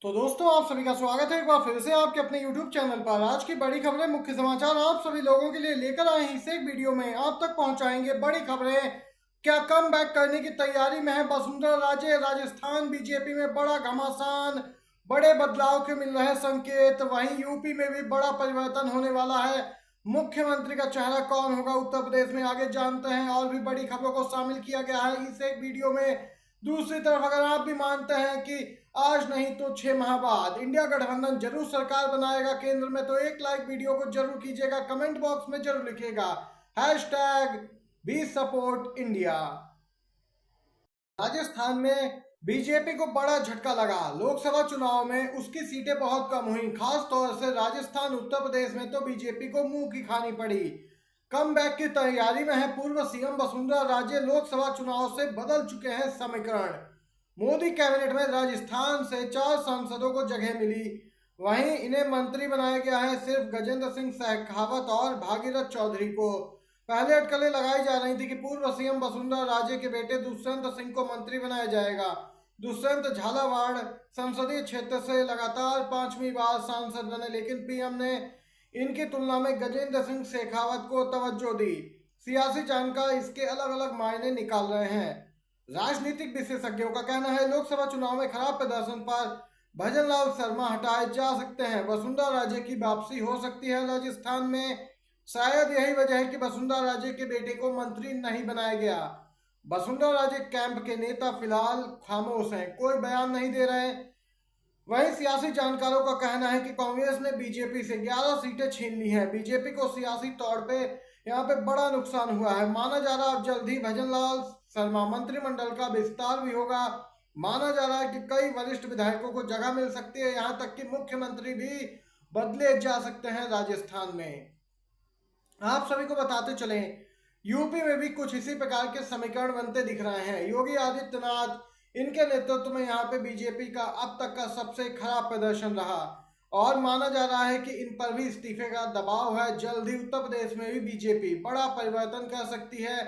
तो दोस्तों आप सभी का स्वागत है एक बार फिर से आपके अपने YouTube चैनल पर। आज की बड़ी खबरें, मुख्य समाचार आप सभी लोगों के लिए लेकर आए हैं। इस एक वीडियो में आप तक पहुंचाएंगे बड़ी खबरें। क्या कम बैक करने की तैयारी में है वसुंधरा राजे? राजस्थान बीजेपी में बड़ा घमासान, बड़े बदलाव के मिल रहे संकेत। वहीं यूपी में भी बड़ा परिवर्तन होने वाला है। मुख्यमंत्री का चेहरा कौन होगा उत्तर प्रदेश में, आगे जानते हैं। और भी बड़ी खबरों को शामिल किया गया है इस एक वीडियो में। दूसरी तरफ अगर आप भी मानते हैं कि आज नहीं तो 6 माह बाद इंडिया गठबंधन जरूर सरकार बनाएगा केंद्र में, तो एक लाइक वीडियो को जरूर कीजिएगा, कमेंट बॉक्स में जरूर लिखिएगा hashtag we support India. Rajasthan में बीजेपी को बड़ा झटका लगा। लोकसभा चुनाव में उसकी सीटें बहुत कम हुई। खास तौर से राजस्थान, उत्तर प्रदेश में तो बीजेपी को मुंह की खानी पड़ी। कम बैक की तैयारी में है पूर्व सीएम वसुंधरा राजे। लोकसभा चुनाव से बदल चुके हैं समीकरण। मोदी कैबिनेट में राजस्थान से 4 सांसदों को जगह मिली। वहीं इन्हें मंत्री बनाया गया है सिर्फ गजेंद्र सिंह शेखावत और भागीरथ चौधरी को। पहले अटकलें लगाई जा रही थी कि पूर्व सीएम वसुंधरा राजे के बेटे दुष्यंत सिंह को मंत्री बनाया जाएगा। दुष्यंत झालावाड़ संसदीय क्षेत्र से लगातार 5वीं बार सांसद बने, लेकिन पीएम ने इनकी तुलना में गजेंद्र सिंह शेखावत को तवज्जो दी। सियासी जानकार इसके अलग अलग मायने निकाल रहे हैं। राजनीतिक विशेषज्ञों का कहना है लोकसभा चुनाव में खराब प्रदर्शन पर भजनलाल शर्मा हटाए जा सकते हैं। वसुंधरा राजे की वापसी हो सकती है राजस्थान में। शायद यही वजह है कि वसुंधरा राजे के बेटे को मंत्री नहीं बनाया गया। वसुंधरा राजे कैंप के नेता फिलहाल खामोश हैं, कोई बयान नहीं दे रहे। वहीं सियासी जानकारों का कहना है कि कांग्रेस ने बीजेपी से 11 सीटें छीन ली हैं। बीजेपी को सियासी तौर पे यहाँ पे बड़ा नुकसान हुआ है। माना जा रहा है अब जल्द ही भजनलाल शर्मा मंत्रिमंडल का विस्तार भी होगा। माना जा रहा है कि कई वरिष्ठ विधायकों को जगह मिल सकती है, यहाँ तक कि मुख्यमंत्री भी बदले जा सकते हैं राजस्थान में। आप सभी को बताते चलें, यूपी में भी कुछ इसी प्रकार के समीकरण बनते दिख रहे हैं। योगी आदित्यनाथ इनके नेतृत्व में यहाँ पे बीजेपी का अब तक का सबसे खराब प्रदर्शन रहा और माना जा रहा है कि इन पर भी इस्तीफे का दबाव है। जल्द ही उत्तर प्रदेश में भी बीजेपी बड़ा परिवर्तन कर सकती है।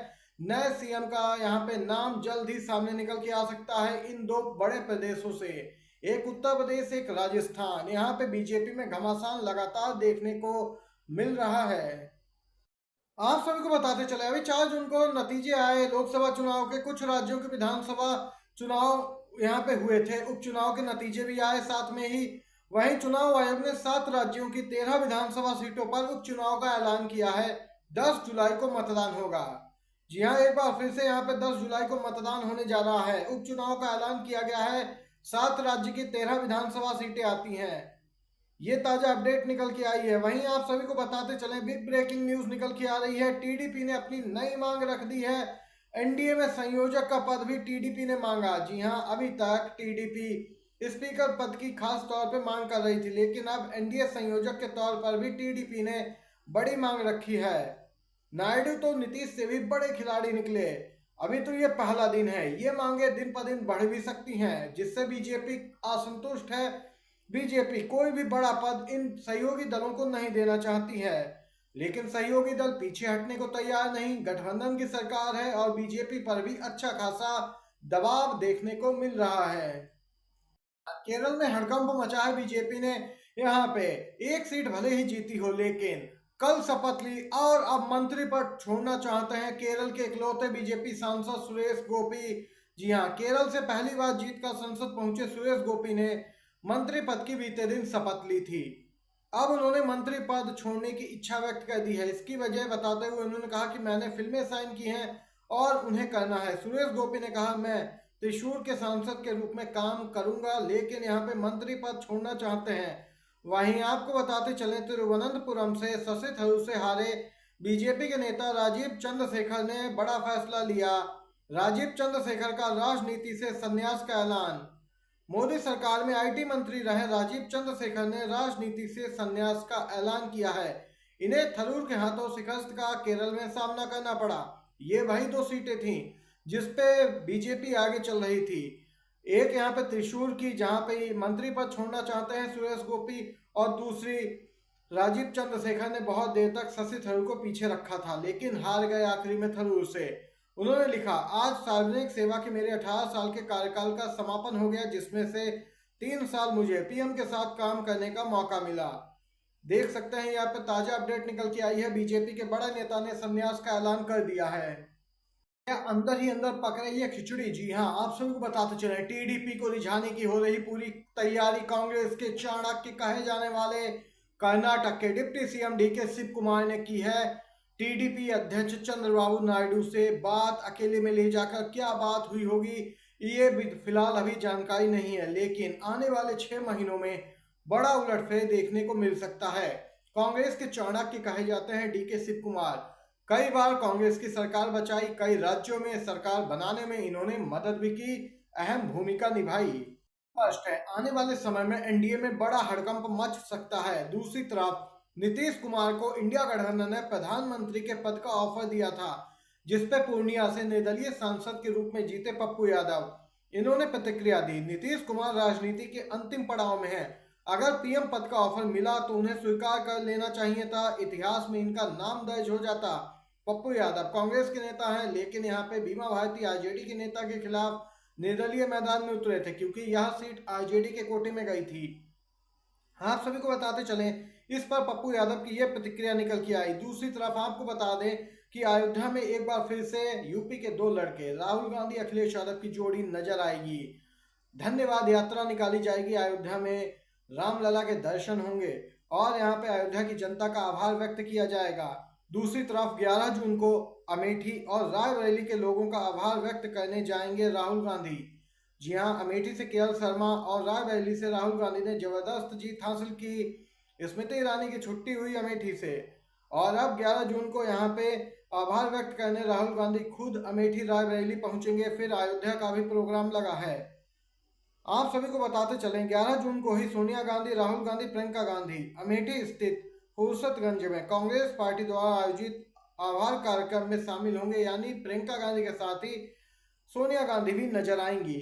नए सीएम का यहाँ पे नाम जल्द ही सामने निकल के आ सकता है इन दो बड़े प्रदेशों से, एक उत्तर प्रदेश एक राजस्थान। यहाँ पे बीजेपी में घमासान लगातार देखने को मिल रहा है। आप सभी को बताते चले, अभी 4 जून को नतीजे आए लोकसभा चुनाव के। कुछ राज्यों के विधानसभा चुनाव यहाँ पे हुए थे, उपचुनाव के नतीजे भी आए साथ में ही। वहीं चुनाव आयोग ने 7 राज्यों की 13 विधानसभा सीटों पर उपचुनाव का ऐलान किया है। 10 जुलाई को मतदान होगा। जी हाँ, एक बार फिर से यहाँ पे 10 जुलाई को मतदान होने जा रहा है। उपचुनाव का ऐलान किया गया है। 7 राज्य की 13 विधानसभा सीटें आती हैं। ये ताजा अपडेट निकल के आई है। वहीं आप सभी को बताते चलें, बिग ब्रेकिंग न्यूज निकल के आ रही है। टीडीपी ने अपनी नई मांग रख दी है। एनडीए में संयोजक का पद भी टीडीपी ने मांगा। जी हां, अभी तक टीडीपी स्पीकर पद की खास तौर पे मांग कर रही थी, लेकिन अब एनडीए संयोजक के तौर पर भी टीडीपी ने बड़ी मांग रखी है। नायडू तो नीतीश से भी बड़े खिलाड़ी निकले। अभी तो ये पहला दिन है, ये मांगे दिन पर दिन बढ़ भी सकती हैं, जिससे बीजेपी असंतुष्ट है। बीजेपी कोई भी बड़ा पद इन सहयोगी दलों को नहीं देना चाहती है, लेकिन सहयोगी दल पीछे हटने को तैयार नहीं। गठबंधन की सरकार है और बीजेपी पर भी अच्छा खासा दबाव देखने को मिल रहा है। केरल में हड़कंप मचा है बीजेपी ने। यहाँ पे एक सीट भले ही जीती हो, लेकिन कल शपथ ली और अब मंत्री पद छोड़ना चाहते हैं केरल के इकलौते बीजेपी सांसद सुरेश गोपी। जी हाँ, केरल से पहली बार जीत कर संसद पहुंचे सुरेश गोपी ने मंत्री पद की बीते दिन शपथ ली थी। अब उन्होंने मंत्री पद छोड़ने की इच्छा व्यक्त कर दी है। इसकी वजह बताते हुए उन्होंने कहा कि मैंने फिल्में साइन की हैं और उन्हें करना है। सुरेश गोपी ने कहा, मैं त्रिशूर के सांसद के रूप में काम करूंगा, लेकिन यहाँ पे मंत्री पद छोड़ना चाहते हैं। वहीं आपको बताते चले, तिरुवनंतपुरम से शशि थरूर से हारे बीजेपी के नेता राजीव चंद्रशेखर ने बड़ा फैसला लिया। राजीव चंद्रशेखर का राजनीति से संन्यास का ऐलान। मोदी सरकार में आईटी मंत्री रहे राजीव चंद्रशेखर ने राजनीति से संन्यास का ऐलान किया है। इन्हें थरूर के हाथों शिकस्त का केरल में सामना करना पड़ा। ये वही 2 सीटें थीं जिसपे बीजेपी आगे चल रही थी। एक यहाँ पे त्रिशूर की, जहाँ पे मंत्री पद छोड़ना चाहते हैं सुरेश गोपी, और दूसरी राजीव चंद्रशेखर ने बहुत देर तक शशि थरूर को पीछे रखा था, लेकिन हार गए आखिरी में थरूर से। उन्होंने लिखा, आज सार्वजनिक सेवा के मेरे 18 साल के कार्यकाल का समापन हो गया, जिसमें से 3 साल मुझे पीएम के साथ काम करने का मौका मिला। देख सकते हैं यहाँ पे ताजा अपडेट निकल के आई है। बीजेपी के बड़े नेता ने संन्यास का ऐलान कर दिया है। क्या अंदर ही अंदर पक रही है खिचड़ी? जी हाँ, आप सभी को बताते चले, टीडीपी को रिझाने की हो रही पूरी तैयारी। कांग्रेस के चाणक्य कहे जाने वाले कर्नाटक के deputy CM DK Shivakumar ने की है टीडीपी अध्यक्ष चंद्रबाबू नायडू से बात। अकेले में ले जाकर क्या बात हुई होगी ये भी फिलहाल अभी जानकारी नहीं है, लेकिन आने वाले 6 महीनों में बड़ा उलटफेर देखने को मिल सकता है। कांग्रेस के चाणक्य कहे जाते हैं डीके शिव कुमार। कई बार कांग्रेस की सरकार बचाई, कई राज्यों में सरकार बनाने में इन्होंने मदद भी की, अहम भूमिका निभाई। स्पष्ट है आने वाले समय में एनडीए में बड़ा हड़कंप मच सकता है। दूसरी तरफ नीतीश कुमार को इंडिया गठबंधन ने प्रधानमंत्री के पद का ऑफर दिया था, जिसपे पूर्णिया से निर्दलीय सांसद के रूप में जीते पप्पू यादव। इन्होंने प्रतिक्रिया दी, नीतीश कुमार राजनीति के अंतिम पड़ाव में है, अगर पीएम पद का ऑफर मिला तो उन्हें स्वीकार कर लेना चाहिए था, इतिहास में इनका नाम दर्ज हो जाता। पप्पू यादव कांग्रेस के नेता हैं, लेकिन यहाँ पे बीमा भारती आरजेडी के नेता के खिलाफ निर्दलीय मैदान में उतरे थे, क्योंकि यह सीट आरजेडी के कोटे में गई थी। आप सभी को बताते चलें, इस पर पप्पू यादव की यह प्रतिक्रिया निकल के आई। दूसरी तरफ आपको बता दें कि अयोध्या में एक बार फिर से यूपी के 2 लड़के राहुल गांधी अखिलेश यादव की जोड़ी नजर आएगी। धन्यवाद यात्रा निकाली जाएगी, अयोध्या में रामलला के दर्शन होंगे और यहाँ पे अयोध्या की जनता का आभार व्यक्त किया जाएगा। दूसरी तरफ 11 जून को अमेठी और रायबरेली के लोगों का आभार व्यक्त करने जाएंगे राहुल गांधी। जी हां, अमेठी से केएल शर्मा और रायबरेली से राहुल गांधी ने जबरदस्त जीत हासिल की। स्मृति ईरानी की छुट्टी हुई अमेठी से और अब 11 जून को यहाँ पे आभार व्यक्त करने राहुल गांधी खुद अमेठी रायबरेली पहुंचेंगे। फिर अयोध्या का भी प्रोग्राम लगा है। आप सभी को बताते चलें, 11 जून को ही सोनिया गांधी, राहुल गांधी, प्रियंका गांधी अमेठी स्थित फुर्सतगंज में कांग्रेस पार्टी द्वारा आयोजित आभार कार्यक्रम में शामिल होंगे, यानी प्रियंका गांधी के साथ ही सोनिया गांधी भी नजर आएंगी।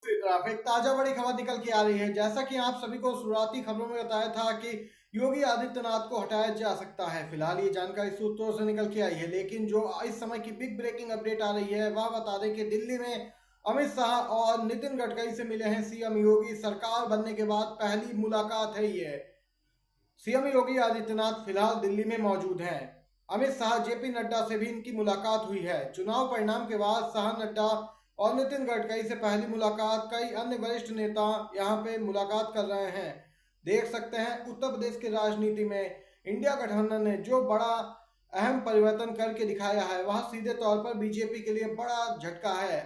दूसरी तरफ एक ताजा बड़ी खबर निकल के आ रही है। जैसा कि आप सभी को शुरुआती खबरों में बताया था कि योगी आदित्यनाथ को हटाया जा सकता है, फिलहाल ये जानकारी सूत्रों से निकल के आई है, लेकिन जो इस समय की बिग ब्रेकिंग अपडेट आ रही है वह बता दें कि दिल्ली में अमित शाह और नितिन गडकरी से मिले हैं सीएम योगी। सरकार बनने के बाद पहली मुलाकात है ये। सीएम योगी आदित्यनाथ फिलहाल दिल्ली में मौजूद हैं। अमित शाह, जेपी नड्डा से भी इनकी मुलाकात हुई है। चुनाव परिणाम के बाद शाह, नड्डा और नितिन गडकरी से पहली मुलाकात, कई अन्य वरिष्ठ नेता यहाँ पे मुलाकात कर रहे हैं। देख सकते हैं उत्तर प्रदेश की राजनीति में इंडिया गठबंधन ने जो बड़ा अहम परिवर्तन करके दिखाया है वह सीधे तौर पर बीजेपी के लिए बड़ा झटका है।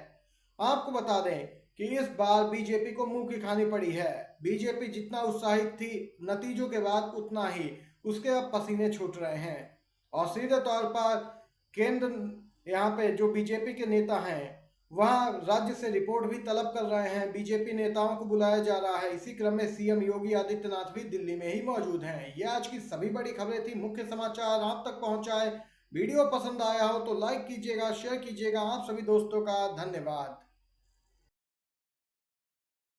आपको बता दें कि इस बार बीजेपी को मुंह की खानी पड़ी है। बीजेपी जितना उत्साहित थी नतीजों के बाद उतना ही उसके अब पसीने छूट रहे हैं और सीधे तौर पर केंद्र यहाँ पे जो बीजेपी के नेता हैं वह राज्य से रिपोर्ट भी तलब कर रहे हैं। बीजेपी नेताओं को बुलाया जा रहा है। इसी क्रम में सीएम योगी आदित्यनाथ भी दिल्ली में ही मौजूद हैं। ये आज की सभी बड़ी खबरें थी। मुख्य समाचार आप तक पहुंचाए। वीडियो पसंद आया हो तो लाइक कीजिएगा, शेयर कीजिएगा। आप सभी दोस्तों का धन्यवाद।